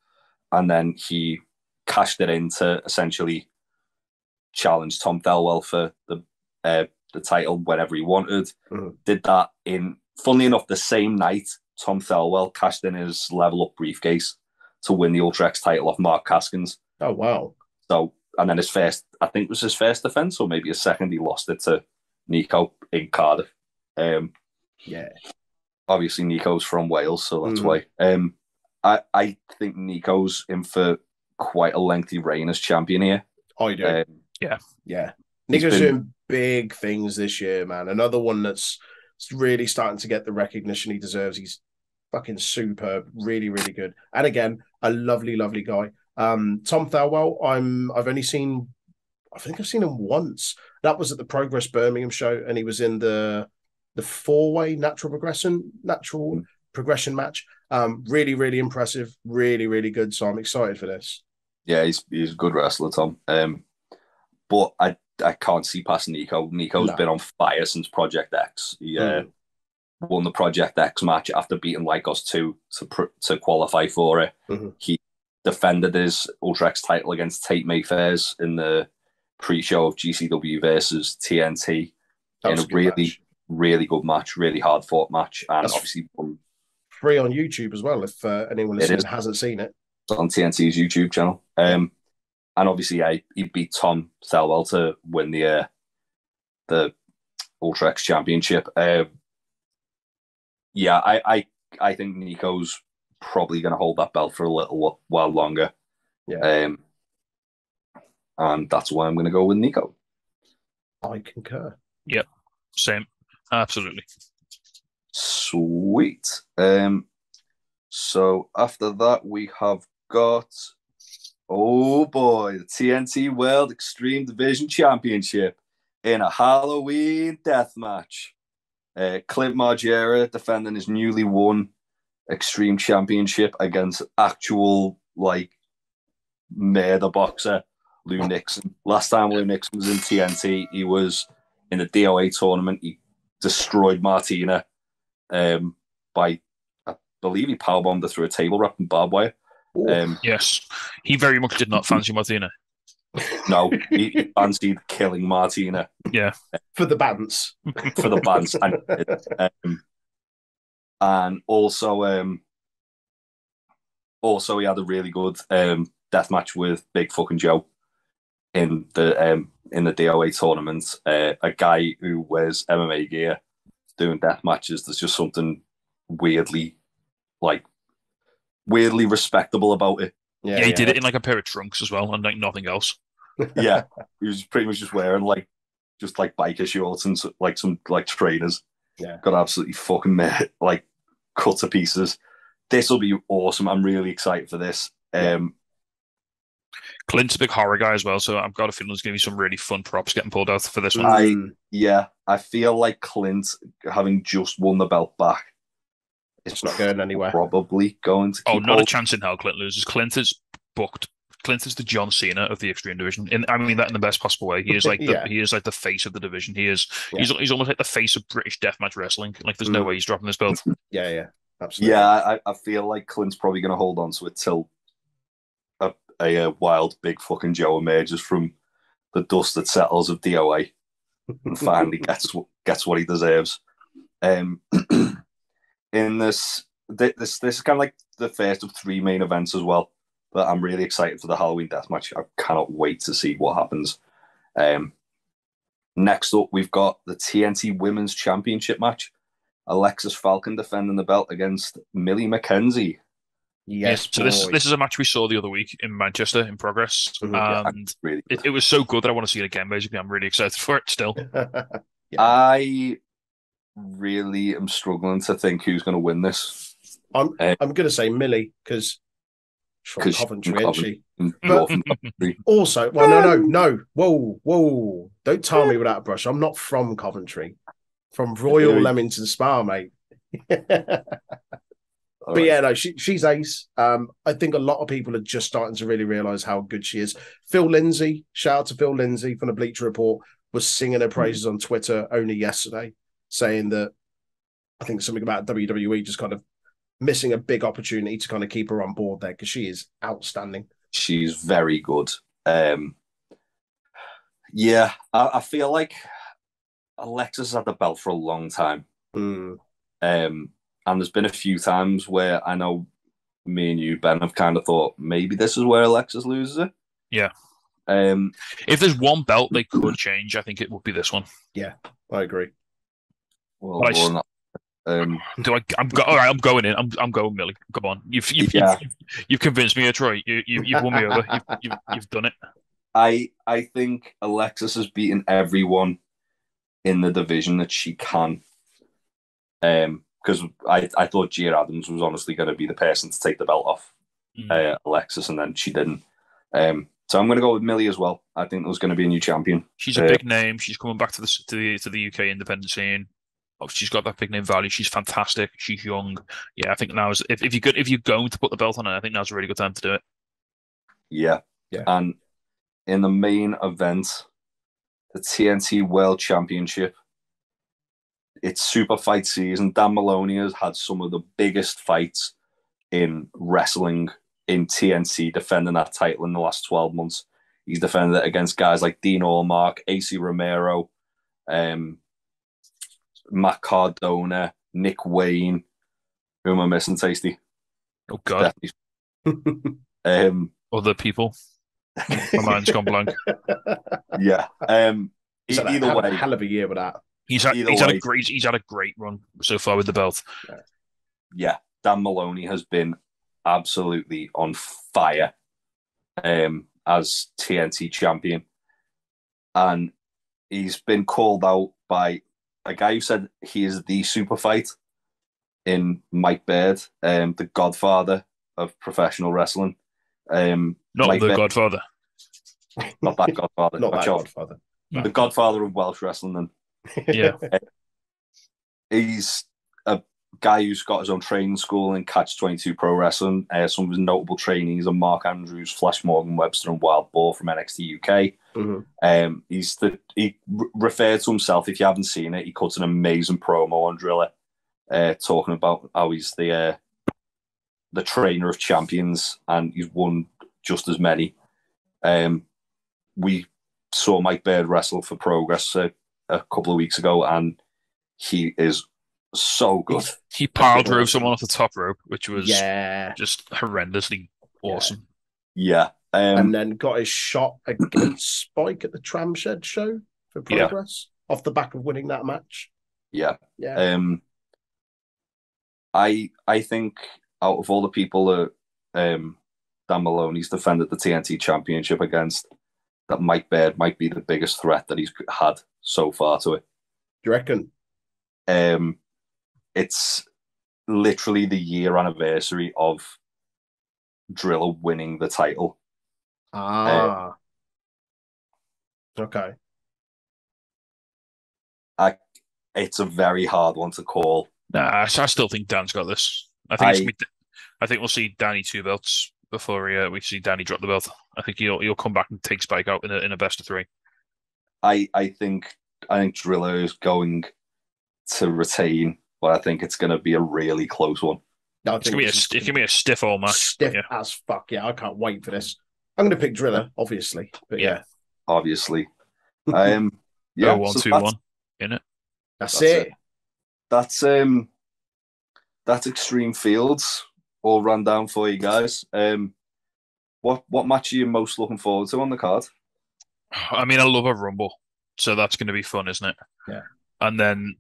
and then he cashed it in to essentially challenge Tom Thelwell for the title whenever he wanted. Mm-hmm. Did that in, funnily enough, the same night Tom Thelwell cashed in his level up briefcase to win the Ultra X title off Mark Caskins. Oh, wow. So, and then his first, I think it was his first defense, or maybe his second, he lost it to Nico in Cardiff. Yeah. Obviously, Nico's from Wales, so that's why. I think Nico's in for quite a lengthy reign as champion here. I do. Yeah. Nico's doing big things this year, man. Another one that's really starting to get the recognition he deserves. He's fucking superb, really, really good. And again, a lovely, lovely guy. Tom Thelwell, I've seen him once. That was at the Progress Birmingham show, and he was in the four-way natural progression match. Really, really impressive, really, really good. So I'm excited for this. Yeah, he's a good wrestler, Tom. But I can't see past Nico. Nico's been on fire since Project X. He won the Project X match after beating Lycos 2 to qualify for it. Mm-hmm. He defended his Ultra X title against Tate Mayfairs in the pre-show of GCW versus TNT in a really, really good match, really hard-fought match. And that's obviously free on YouTube as well, if anyone listening hasn't seen it. It's on TNT's YouTube channel. And obviously, he beat Tom Thelwell to win the Ultra X Championship. I think Nico's probably going to hold that belt for a little while longer. Yeah. And that's why I'm going to go with Nico. I concur. Yep. Same. Absolutely. Sweet. So after that, we have got... Oh boy, the TNT World Extreme Division Championship in a Halloween death match. Clint Margera defending his newly won Extreme Championship against actual like murder boxer Lou Nixon. Last time Lou Nixon was in TNT, he was in the DOA tournament. He destroyed Martina by, I believe he powerbombed her through a table wrapped in barbed wire. Yes, he very much did not fancy Martina. No, he fancied killing Martina. Yeah, for the bands. For the bands. And also he had a really good death match with Big Fucking Joe in the DOA tournament. A guy who wears MMA gear doing death matches. There's just something weirdly respectable about it. Yeah, he did it in like a pair of trunks as well, and like nothing else. Yeah, he was pretty much just wearing like biker shorts and like some like trainers. Yeah, got absolutely fucking like cut to pieces. This will be awesome. I'm really excited for this. Clint's a big horror guy as well, so I've got a feeling there's going to be some really fun props getting pulled out for this one. I feel like Clint, having just won the belt back, it's not going anywhere. Probably going to. Oh, not a chance in hell. Clint loses. Clint is booked. Clint is the John Cena of the Extreme division. I mean that in the best possible way. He is like he is like the face of the division. He's almost like the face of British deathmatge wrestling. Like there's no way he's dropping this belt. Yeah, absolutely. Yeah, I feel like Clint's probably going to hold on to it till a wild Big Fucking Joe emerges from the dust that settles of DOA and finally gets what he deserves. In this is kind of like the first of three main events as well. But I'm really excited for the Halloween deathmatch. I cannot wait to see what happens. Next up, we've got the TNT Women's Championship match. Alexis Falcon defending the belt against Millie McKenzie. Yes, so this is a match we saw the other week in Manchester in progress, and it was so good that I want to see it again. Basically, I'm really excited for it still. I really am struggling to think who's going to win this. I'm going to say Millie because from Coventry, isn't she? But also, well, no. Whoa. Don't tar me with that brush. I'm not from Coventry. From Royal Leamington Spa, mate. But yeah, no, she's ace. I think a lot of people are just starting to really realise how good she is. Phil Lindsay, shout out to Phil Lindsay from the Bleacher Report, was singing her praises on Twitter only yesterday, saying that I think something about WWE just kind of missing a big opportunity to kind of keep her on board there because she is outstanding. She's very good. I feel like Alexis has had the belt for a long time. And there's been a few times where I know me and you, Ben, have kind of thought maybe this is where Alexis loses it. Yeah. If there's one belt they could change, I think it would be this one. Yeah, I agree. Well, I'm going in. I'm going Millie. Come on, you've convinced me, Troy. You've won me over. You've done it. I think Alexis has beaten everyone in the division that she can. Because I thought Gia Adams was honestly going to be the person to take the belt off Alexis, and then she didn't. So I'm going to go with Millie as well. I think there's going to be a new champion. She's a big name. She's coming back to the UK independent scene. She's got that big name value. She's fantastic. She's young. Yeah, I think now is if you're going to put the belt on her, I think now's a really good time to do it. Yeah. And in the main event, the TNT World Championship, it's super fight season. Dan Maloney has had some of the biggest fights in wrestling in TNT, defending that title in the last 12 months. He's defended it against guys like Dean Allmark, AC Romero, Matt Cardona, Nick Wayne. Who am I missing, Tasty? Oh, God. Other people. My mind's gone blank. Yeah. Either way, hell of a year with that. He's had a great run so far with the belt. Yeah, Dan Maloney has been absolutely on fire as TNT champion, and he's been called out by a guy who said he is the super fight in Mike Baird, the godfather of professional wrestling. Not Mike the Baird, Godfather. Not that Godfather. Not that Godfather. The Godfather of Welsh wrestling, then. Yeah. He's a guy who's got his own training school in Catch 22 Pro Wrestling. Some of his notable trainees are Mark Andrews, Flash Morgan Webster, and Wild Boar from NXT UK. He referred to himself, if you haven't seen it, he cuts an amazing promo on Driller, talking about how he's the trainer of champions and he's won just as many. We saw Mike Baird wrestle for Progress a couple of weeks ago, and he is so good. He pile drove someone off the top rope, which was Yeah. just horrendously awesome. Yeah. And then got his shot against Spike at the Tram Shed show for Progress off the back of winning that match. Yeah. Yeah. I think out of all the people that Dan Maloney's defended the TNT Championship against, that Mike Baird might be the biggest threat that he's had so far to it. Do you reckon? It's literally the year anniversary of Driller winning the title. Okay. It's a very hard one to call. Nah, I still think Dan's got this. I think we'll see Danny 2 belts before we see Danny drop the belt. I think he'll come back and take Spike out in a best of 3. I think Driller is going to retain, but I think it's going to be a really close one. It's going to be a stiff old match. Stiff as fuck. Yeah, I can't wait for this. I'm going to pick Driller, obviously. But yeah. Obviously. 1, 2, 1 in it. That's it. That's Extreme Fields all run down for you guys. What match are you most looking forward to on the card? I mean, I love a Rumble, so that's going to be fun, isn't it? Yeah. And then,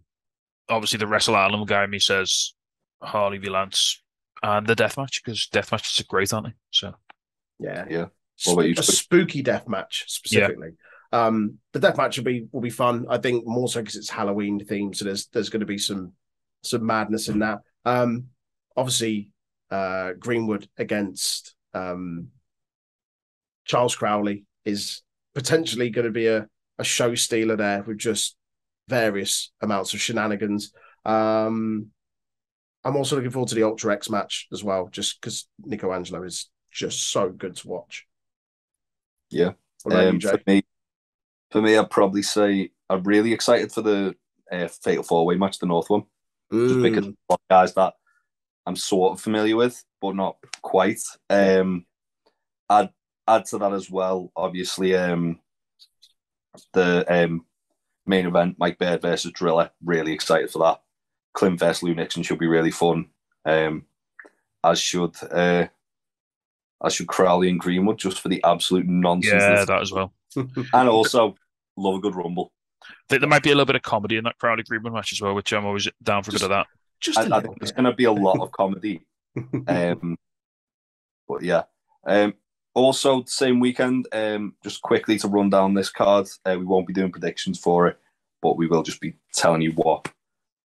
obviously, the Wrestle Island guy in me says Harley v. Lance and the death match, because death matches are great, aren't they? So yeah. What about you? A spooky death match specifically. Yeah. The death match will be fun. I think more so because it's Halloween themed, so there's going to be some madness in that. Obviously, Greenwood against Charles Crowley is potentially going to be a show stealer there with just various amounts of shenanigans. I'm also looking forward to the Ultra X match as well, just because Nico Angelo is just so good to watch. Yeah. For me, I'd probably say I'm really excited for the Fatal 4-Way match, the North one. Just because of guys that I'm sort of familiar with, but not quite. I'd add to that as well, obviously, the main event, Mike Baird versus Driller. Really excited for that. Clint vs. Lou Nixon should be really fun. As should Crowley and Greenwood, just for the absolute nonsense. Yeah, that as well. And also, love a good Rumble. I think there might be a little bit of comedy in that Crowley Greenwood match as well, which I'm always down for a bit of that. I think there's going to be a lot of comedy. But yeah. Also, the same weekend, just quickly to run down this card, we won't be doing predictions for it, but we will just be telling you what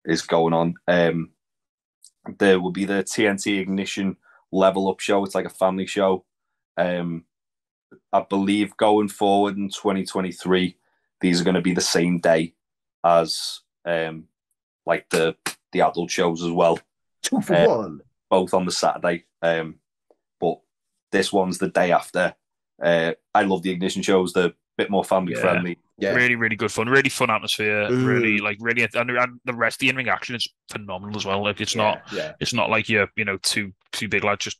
is going on. There will be the TNT Ignition Level Up show. It's like a family show. I believe going forward in 2023, these are going to be the same day as like the adult shows as well. 2 for 1. Both on the Saturday. But this one's the day after. I love the Ignition shows. They're a bit more family friendly. Yeah. Really, really good fun. Really fun atmosphere. Really, and the rest, the in-ring action is phenomenal as well. Like it's not like you're two big lads just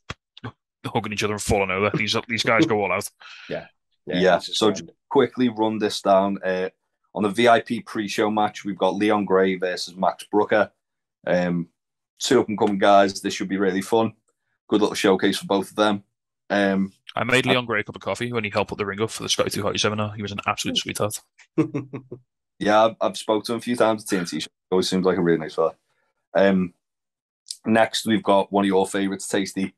hugging each other and falling over. These guys go all out. Yeah. So just quickly run this down. On the VIP pre-show match, we've got Leon Gray versus Max Brooker. 2 up-and-coming guys. This should be really fun. Good little showcase for both of them. I made Leon Gray a cup of coffee when he helped put the ring up for the Scotty 2 Hotty seminar. He was an absolute sweetheart. Yeah, I've spoken to him a few times at TNT. Always seems like a really nice fella. Next, we've got one of your favourites, Tasty,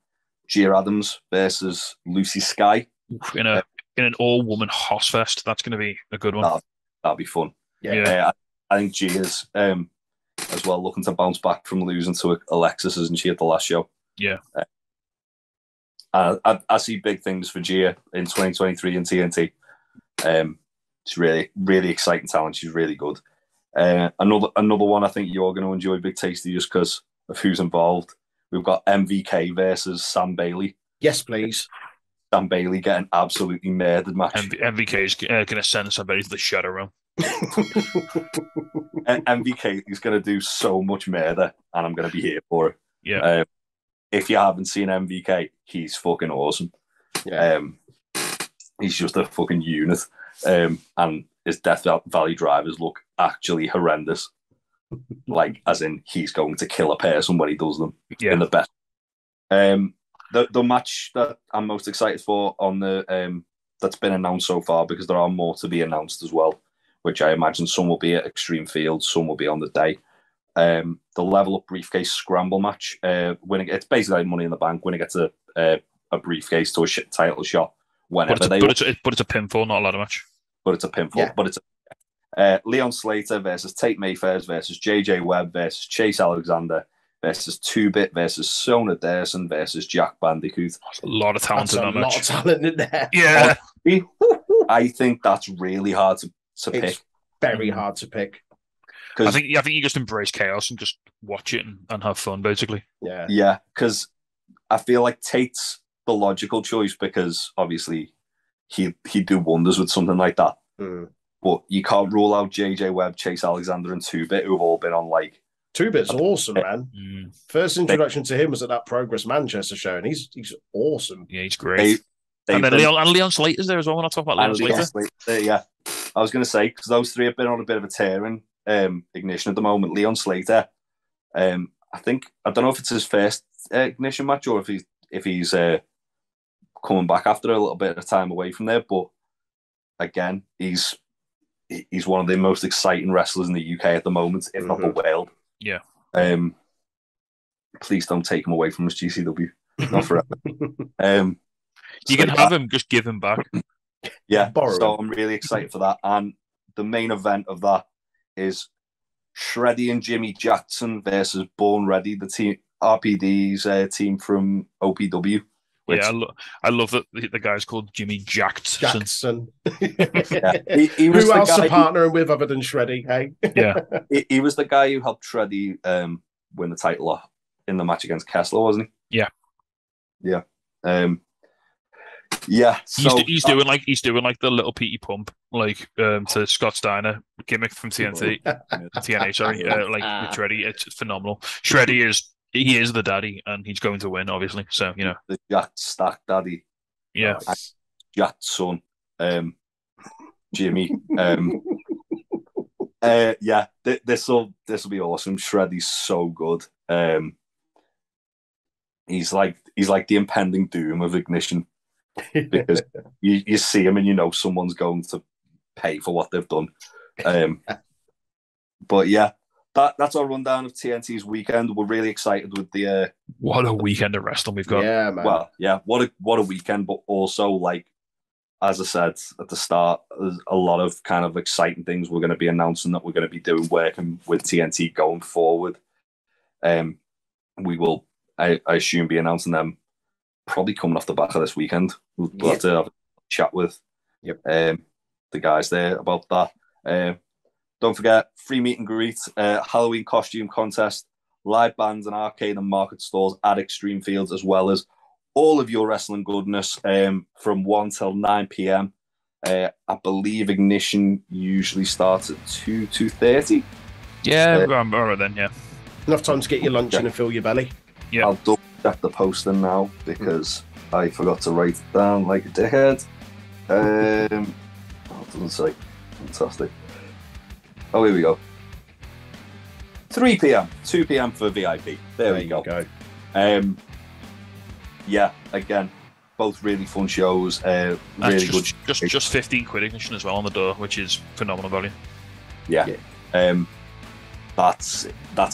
Gia Adams versus Lucy Sky. In an all-woman hoss fest. That's going to be a good one. That'll be fun. Yeah. I think Gia's as well looking to bounce back from losing to Alexis, isn't she, at the last show? Yeah. I see big things for Gia in 2023 in TNT. She's really, really exciting talent. She's really good. Another one I think you're going to enjoy, Big Tasty, just because of who's involved. We've got MVK versus Sam Bailey. Yes, please. Sam Bailey getting absolutely murdered match. MVK is going to send somebody to the shadow room. And MVK is going to do so much murder, and I'm going to be here for it. Yeah. If you haven't seen MVK, he's fucking awesome. Yeah. He's just a fucking unit. And his Death Valley drivers look actually horrendous. Like, as in, he's going to kill a person when he does them in the best. The match that I'm most excited for on the that's been announced so far, because there are more to be announced as well, which I imagine some will be at Extreme Fields, some will be on the day. The level up briefcase scramble match, winning it's basically like Money in the Bank. Winner gets a briefcase to a title shot whenever but it's a pinfall, not a ladder match. But it's a pinfall. Yeah. But it's Leon Slater versus Tate Mayfair versus JJ Webb versus Chase Alexander versus 2-Bit versus Sona Derson versus Jack Bandicoot. That's a lot of talent in that match. A lot of talent in there. Yeah. I think that's really hard to pick. It's very hard to pick. I think you just embrace chaos and just watch it and have fun, basically. Yeah. Yeah, because I feel like Tate's the logical choice, because obviously he'd do wonders with something like that. But you can't rule out JJ Webb, Chase Alexander, and 2-Bit, who've all been on like 2-Bit's awesome, man. First introduction to him was at that Progress Manchester show, and he's awesome. Yeah, he's great. And then Leon Slater's there as well. When I talk about Leon Slater, yeah, I was going to say, because those three have been on a bit of a tear in Ignition at the moment. Leon Slater, I don't know if it's his first Ignition match or if he's coming back after a little bit of time away from there. But again, he's one of the most exciting wrestlers in the UK at the moment, if not the world. Yeah. Please don't take him away from us, GCW. Not forever. You can have him, just give him back. Yeah, so I'm really excited for that. And the main event of that is Shreddy and Jimmy Jackson versus Born Ready, the team RPD's team from OPW. Yeah, I love that the guy's called Jimmy Jackson. Yeah. He was who else to partner him with other than Shreddy? Hey, yeah, he was the guy who helped Shreddy win the title in the match against Kessler, wasn't he? Yeah, yeah, yeah. So he's doing like the little Petey Pump, like to Scott Steiner gimmick from TNT, TNA. Sorry, like with Shreddy, it's phenomenal. Shreddy is the daddy, and he's going to win, obviously. So the Jack Stack daddy. Yeah, Jack's son, Jimmy. Yeah, this will be awesome. Shreddy's so good. He's like the impending doom of Ignition, because you see him and you know someone's going to pay for what they've done. But yeah, that's our rundown of TNT's weekend. We're really excited with the what a weekend of wrestling we've got. Yeah, man. Well, yeah, what a weekend, but also, like, as I said at the start, there's a lot of kind of exciting things we're going to be announcing that we're going to be doing, working with TNT going forward. We will, I assume, be announcing them probably coming off the back of this weekend. We'll have to have a chat with the guys there about that. Don't forget, free meet and greet, Halloween costume contest, live bands and arcade and market stores at Extreme Fields, as well as all of your wrestling goodness from 1 till 9 p.m. I believe Ignition usually starts at 2:30. Yeah, all right then, yeah. Enough time to get your lunch in and fill your belly. Yeah. I'll double check the poster now, because I forgot to write it down like a dickhead. It doesn't say. Fantastic. Oh, here we go. 3 p.m. 2 p.m. for VIP. There we go. Yeah, again, both really fun shows. Really good. Just 15 quid Ignition as well on the door, which is phenomenal value. Yeah. That's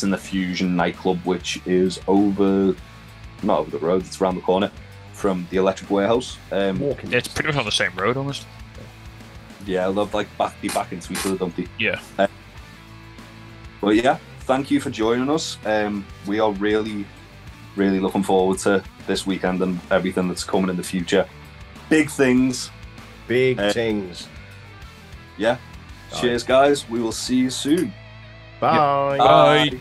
in the Fusion nightclub, which is not over the road. It's around the corner from the Electric Warehouse. It's pretty much on the same road almost. Yeah, they'll like be back into each other, don't they? Yeah. But yeah, thank you for joining us. We are really, really looking forward to this weekend and everything that's coming in the future. Big things. Big things. Yeah. Cheers, guys. We will see you soon. Bye. Bye.